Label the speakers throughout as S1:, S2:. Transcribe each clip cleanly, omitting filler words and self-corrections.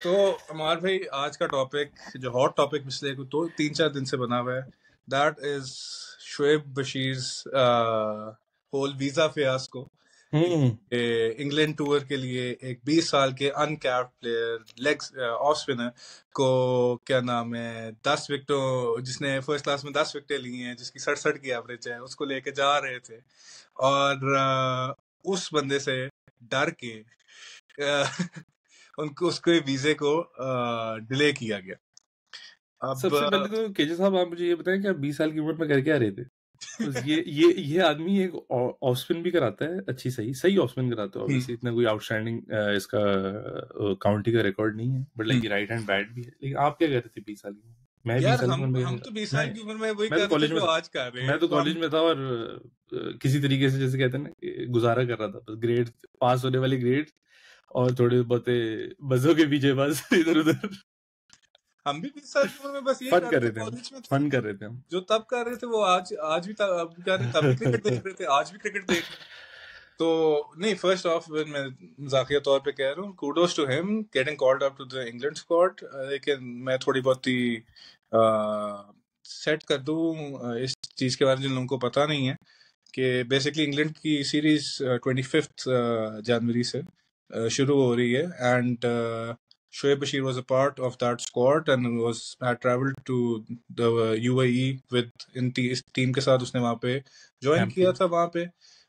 S1: तो अमार भाई, आज का टॉपिक जो हॉट टॉपिक पिछले तो 3-4 दिन से बना हुआ है, that is Shoaib Bashir whole visa fiasco. England tour के लिए एक 20 साल के uncapped player, leg off spinner को, क्या नाम है, 10 विकेटों, जिसने फर्स्ट क्लास में 10 विकेटें ली हैं, जिसकी 67 की एवरेज है, उसको लेके जा रहे थे और उस बंदे से डर के उनको उसके वीजे को डिले किया गया। अब
S2: सबसे पहले तो केजे साहब, आप मुझे ये बताएं कि आप 20 साल की उम्र में कर क्या रहे थे? तो ये आदमी एक ऑफ स्पिन भी कराता है, अच्छी सही ऑफ स्पिन कराता है। ऑब्वियसली इतना कोई आउटस्टैंडिंग इसका काउंटी का रिकॉर्ड नहीं है, but like right hand bat भी है। लेकिन आप क्या कर रहे थे 20 साल की उम्र? मैं 20 साल की उम्र में,
S1: हम तो 20 साल की उम्र में वही
S2: मैं
S1: कर
S2: तो
S1: रहे थे
S2: कॉलेज
S1: जो
S2: में
S1: आज कर रहे हैं।
S2: मैं तो कॉलेज में था और किसी तरीके से, जैसे कहते हैं ना, गुजारा कर रहा था। बस ग्रेड पास होने वाली ग्रेड और थोड़े बहुत बसों के पीछे बस इधर उधर।
S1: हम भी 20 साल की उम्र में बस ये
S2: फन कर रहे थे,
S1: कॉलेज में
S2: फन कर रहे थे हम।
S1: जो तब कर रहे थे वो आज भी अब कर रहे थे, तब भी क्रिकेट देख रहे थे, आज भी क्रिकेट देख रहे थे। तो नहीं, फर्स्ट ऑफ मैं मजाकिया तौर पे कह रहा हूँ, kudos to him getting called up to the England squad. लेकिन मैं थोड़ी बहुत ही सेट कर दूं इस चीज के बारे में जिन लोगों को पता नहीं है कि बेसिकली इंग्लैंड की सीरीज 25 जनवरी से शुरू हो रही है, and Shoaib Bashir was a part of that squad and had traveled to the UAE with इस टीम के साथ उसने वहाँ पे ज्वाइन किया था वहाँ पे।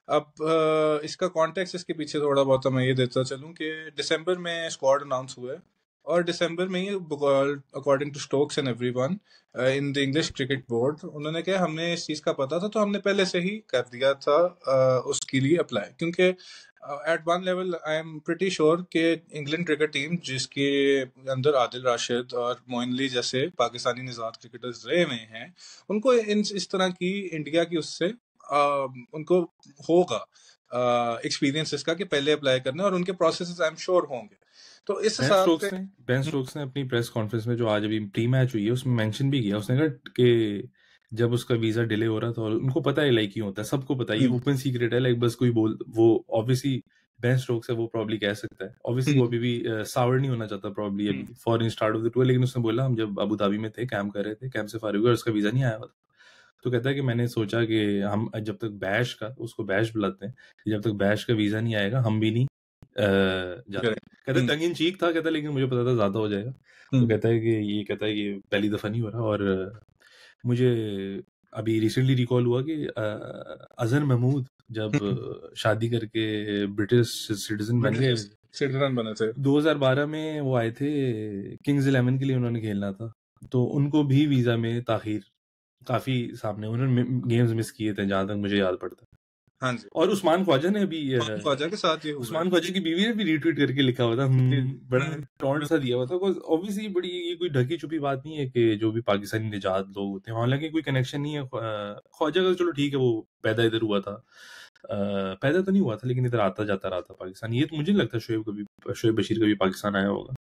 S1: अब इसका कॉन्टेक्स्ट इसके पीछे थोड़ा बहुत मैं ये देता चलूँ कि दिसंबर में स्क्वाड अनाउंस हुआ है और दिसंबर में ही according to Stokes and everyone in the English cricket board, उन्होंने कहा हमने इस चीज़ का पता था तो हमने पहले से ही कर दिया था उसके लिए अप्लाई, क्योंकि at one level I am pretty sure कि इंग्लैंड क्रिकेट टीम जिसके अंदर आदिल राशिद और मोइन अली जैसे पाकिस्तानी निजात क्रिकेटर्स रहे हुए हैं, उनको इस तरह की इंडिया की उससे उनको होगा एक्सपीरियंस इसका कि पहले अप्लाई करना, और उनके प्रोसेस आई एम श्योर होंगे। तो इस हिसाब से
S2: बेन स्टोक्स ने अपनी प्रेस कॉन्फ्रेंस में जो आज अभी प्री मैच हुई है उसमें मेंशन भी किया। उसने कहा कि जब उसका वीजा डिले हो रहा था, और उनको पता है लाइक क्यों होता है, सबको पता है, ये ओपन सीक्रेट है। लाइक बस कोई बोल, वो ऑब्वियसली बेन स्टोक्स है, वो प्रॉब्ली कह सकता है। ऑब्वियसली वो अभी भी सावर नहीं होना चाहता प्रॉब्ली अभी foreign start of the tour. लेकिन उसने बोला हम जब अबू धाबी में थे, कैंप कर रहे थे, कैंप से फारिग हुए और उसका वीजा नहीं आया था, तो कहता है कि मैंने सोचा कि हम जब तक बैश का, उसको बैश बुलाते हैं, जब तक बैश का वीजा नहीं आएगा हम भी नहीं जाते। कहता है टंग इन चीक था, कहता है, लेकिन मुझे पता था ज्यादा हो जाएगा। तो कहता है कि पहली दफा नहीं हो रहा। और मुझे अभी रिसेंटली रिकॉल हुआ कि अजहर महमूद जब शादी करके ब्रिटिश सिटीजन बने थे 2012 में, वो आए थे किंग्स 11 के लिए, उन्होंने खेलना था, तो उनको भी वीजा में ताखीर काफी सामने, उन्होंने गेम्स मिस किए थे जहां तक मुझे याद पड़ता है।
S1: हाँ जी।
S2: और उस्मान ख्वाजा ने अभी
S1: ख्वाजा के साथ ये
S2: उस्मान ख्वाजा की बीवी ने भी रीट्वीट करके लिखा हुआ था, बड़ा टॉन्ट सा दिया हुआ था। ऑब्वियसली बड़ी ये कोई ढकी छुपी बात नहीं है कि जो भी पाकिस्तानी निजात लोग होते हैं, हालांकि कोई कनेक्शन नहीं है ख्वाजा का, चलो ठीक है, वो पैदा इधर हुआ था, पैदा तो नहीं हुआ था लेकिन इधर आता जाता रहा था पाकिस्तान। ये तो मुझे नहीं लगता शोएब बशीर कभी पाकिस्तान आया होगा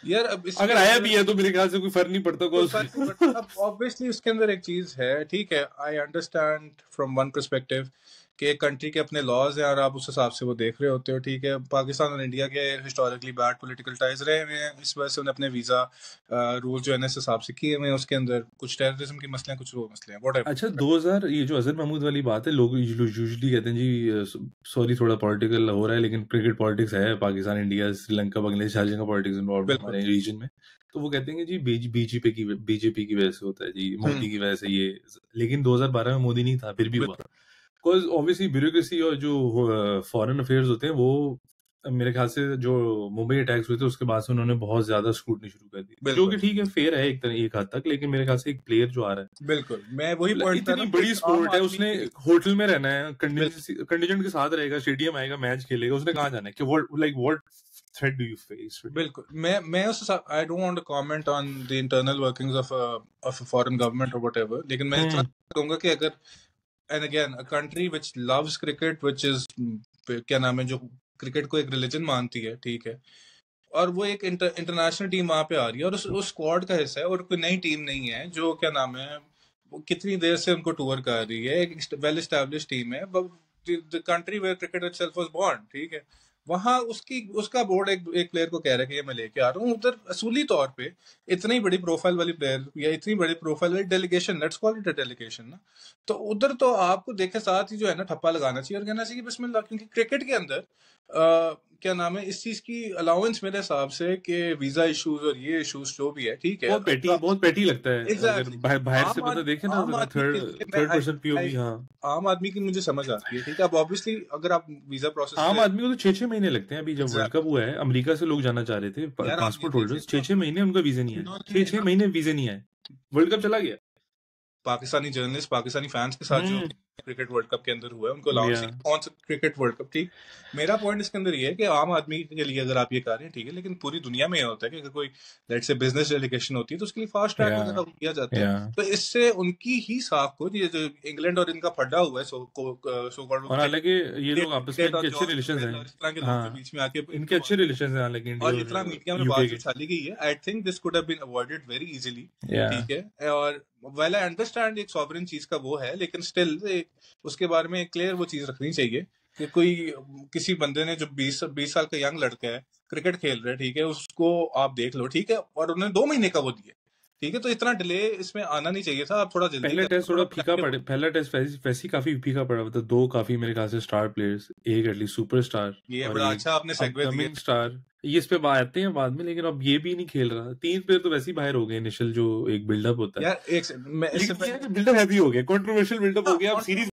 S1: यार। अब
S2: अगर आया भी है तो मेरे ख्याल से कोई फर्क नहीं पड़ता।
S1: अब ऑब्वियसली उसके अंदर एक चीज है, ठीक है, I understand from one perspective कि एक कंट्री के अपने लॉज हैं और आप उस हिसाब से वो देख रहे होते हो, ठीक है। पाकिस्तान और इंडिया के हिस्टोरिकली बैड पॉलिटिकल टाइज रहे हुए हैं, इस वजह से उन्हें अपने वीजा रूल जो है इस हिसाब से किए हुए हैं। उसके अंदर कुछ टेररिज्म के मसले हैं, कुछ वो मसले हैं, व्हाटएवर।
S2: अच्छा, 2000 ये जो अजहर महमूद वाली बात है, लोग यूजुअली कहते हैं जी सॉरी थोड़ा पॉलिटिकल हो रहा है, लेकिन क्रिकेट पॉलिटिक्स है, पाकिस्तान, इंडिया, श्रीलंका, बांग्लादेश, हर जगह पॉलिटिक्स इन्वॉल्व है हमारे रीजन में। तो वो कहते हैं कि जी बीजेपी की वजह से होता है जी, मोदी की वजह से ये। लेकिन 2012 में मोदी नहीं था, फिर भी हुआ, बिकॉज ऑब्वियसली ब्यूरोक्रेसी और जो फॉरेन अफेयर्स होते हैं, वो मेरे ख्याल से जो मुंबई अटैक्स हुए थे उसके बाद से उन्होंने बहुत ज्यादा स्क्रूटनी शुरू कर दी, जो कि ठीक है, फेयर है एक हद तक। लेकिन मेरे ख्याल से एक प्लेयर जो आ रहा है,
S1: बिल्कुल, मैं वही पॉइंट,
S2: इतनी बड़ी स्पोर्ट है, उसने होटल में रहना है, कंडीजेंट के साथ रहेगा, स्टेडियम आएगा, मैच खेलेगा, उसने कहाँ जाना है, कि what threat do you face?
S1: बिल्कुल, मैं उस I don't want to comment on the internal workings of a foreign government or whatever, लेकिन मैं इतना कहूंगा कि अगर, and again, a country which loves cricket, which is क्या नाम है, जो क्रिकेट को एक रिलीजन मानती है, ठीक है, और वो एक इंटरनेशनल टीम वहां पे आ रही है और उस स्क्वाड का हिस्सा है, और कोई नई टीम नहीं है जो क्या नाम है वो कितनी देर से उनको टूर कर रही है, एक वेल एस्टैब्लिश्ड टीम है, the country where cricket itself was born, ठीक है। वहां उसका बोर्ड एक प्लेयर को कह रहा है कि ये मैं लेके आ रहा हूँ, उधर असूली तौर पे इतनी बड़ी प्रोफाइल वाली प्लेयर या इतनी बड़ी प्रोफाइल वाली delegation, let's call it a delegation ना, तो उधर तो आपको देखे साथ ही जो है ना ठप्पा लगाना चाहिए और कहना चाहिए कि बिस्मिल्लाह, क्योंकि क्रिकेट के अंदर क्या नाम है इस चीज की अलाउंस मेरे हिसाब से कि वीजा इश्यूज और ये इश्यूज जो भी है, ठीक है,
S2: बहुत पेटी लगता है
S1: एग्जैक्टली
S2: अगर बाहर से बंदा देखे ना,
S1: आम आदमी के लिए
S2: थर्ड पर्सन पीओवी। हाँ,
S1: आम आदमी की मुझे समझ आती है, ठीक है। अब ऑब्वियसली अगर आप वीजा प्रोसेस
S2: आम आदमी को तो 6-6 महीने लगते हैं। अभी जब वर्ल्ड कप हुआ है, अमेरिका से लोग जाना चाह रहे थे, पासपोर्ट होल्डर्स, 6-6 महीने उनका वीजा नहीं है, 6-6 महीने वीजा नहीं आए, वर्ल्ड कप चला गया।
S1: पाकिस्तानी जर्नलिस्ट, पाकिस्तानी फैंस के साथ जो क्रिकेट वर्ल्ड कप के अंदर हुआ है, उनको अलाउंस कौन सा क्रिकेट वर्ल्ड कप, ठीक। मेरा पॉइंट इसके अंदर ये है कि आम आदमी के लिए अगर आप ये कर रहे हैं, ठीक है, लेकिन पूरी दुनिया में ये होता है कि अगर कोई लेट्स से बिजनेस डेलीगेशन होती है तो उसके लिए फास्ट ट्रैक वगैरह किया जाता है, तो इससे उनकी ही साख को, ये जो इंग्लैंड और इनका फड्डा हुआ है सो कॉल्ड,
S2: और हालांकि ये लोग आपस में इनके अच्छे रिलेशंस हैं,
S1: इस तरह के लोगों के बीच में आके
S2: इनके अच्छे रिलेशंस हैं, हालांकि
S1: और जितना मीडिया में बात चली गई है, I think this could have been avoided very easily, ठीक है। और वेल आई अंडरस्टैंड एक सॉवरेन चीज का वो है, लेकिन स्टिल उसके बारे में क्लियर वो चीज रखनी चाहिए कि कोई किसी बंदे ने जो 20 साल का यंग लड़का है, क्रिकेट खेल रहा है, ठीक है, उसको आप देख लो, ठीक है, और उन्होंने 2 महीने का वो दिया, ठीक है, तो इतना डिले इसमें आना नहीं चाहिए था। आप थोड़ा जल्दी,
S2: पहला टेस्ट थोड़ा फीका पड़े, पहला टेस्ट वैसे काफी फीका पड़ा, मतलब 2 काफी मेरे ख्याल से स्टार प्लेयर्स, एक एटलीस्ट सुपरस्टार,
S1: ये बड़ा अच्छा आपने सेगवे दिया
S2: स्टार, ये इस पे आते हैं बाद में, लेकिन अब ये भी नहीं खेल रहा। 3 प्लेयर तो वैसे ही बाहर हो गए, इनिशियल जो एक बिल्डअप होता है
S1: यार, एक
S2: बिल्डअप हैवी हो गया, कंट्रोवर्शियल बिल्डअप हो गया, अब सीरीज